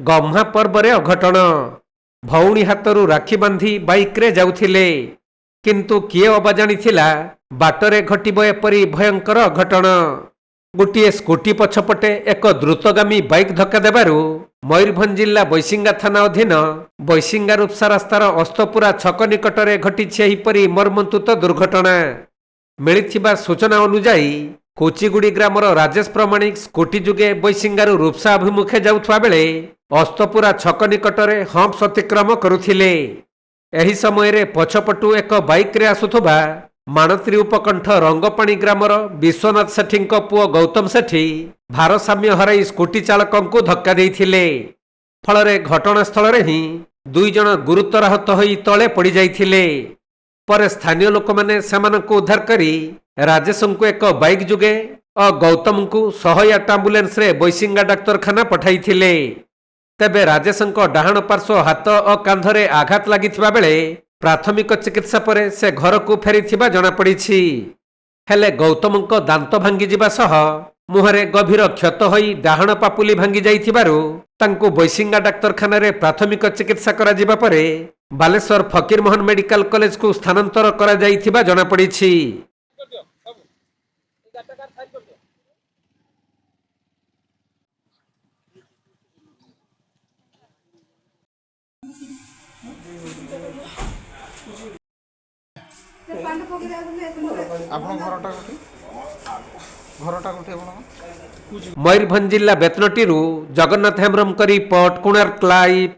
गम्हा पर्वरे अघटन भौणी हातरू राखी बांधी बाइक्रे जाउथिले किंतु किए अबा जानिथिला बाटरे घटिब एपरी भयंकर अघटन। गोटे स्कूटी पछपटे एक द्रुतगामी बाइक धक्का देबारु मयूरभंज जिला बैसिंगा थाना अधीन बैसिंगा रूपसा रास्तार अस्तपुरा छक निकटरे घटिछि एहिपरि मर्मन्तुत दुर्घटना। मिलिथिबा सूचना अनुसार कोचिगुड़ी ग्रामर राजेश प्रमाणिक स्कूटी जुगे बैसिंगारू रूपसा अभिमुखे जाउथवा बेले अस्तपुरा छक निकटरे हम्प्स अतिक्रम करुथिले। एही समय रे पछपटु एक बाइक रे आसुथबा माणत्री उपकंठ रंगपाणी ग्रामर विश्वनाथ सेठी पुओ गौतम सेठी भारसाम्य हराई स्कूटी चालक धक्का देइथिले। फलरे घटनास्थल रे ही दुई जन गुरुतर आहत होई तळे पड़ी जाइथिले। पर स्थानीय लोक माने सेमानकु उद्धार करी राजेश को एक बाइक जुगे और गौतम को 108 आम्बुलेंस रे बैसिंगा डाक्तरखाना पठाइथिले। तेबे राजेश डाहाण पार्श्व हाथ और कांधरे आघात लागिथिबा बेले प्राथमिक चिकित्सा पर से घर को फेरीथिबा जଣା पड़िछि। हेले गौतम दांत भांगी जिबा सह मुहरे गभीर क्षत होई डाहाण पापुली भांगी जाइथिबारु तांको बैसिंगा डाक्तरखाना रे प्राथमिक चिकित्सा करा जिबा परे बालेश्वर फकीर मोहन मेडिकल कॉलेज को स्थानांतर करा जाइथिबा जଣା पड़िछि। मयूरभंज जिला बेतनटी जगन्नाथ हेम्ब्रम रिपोर्ट कोणार्क लाइव।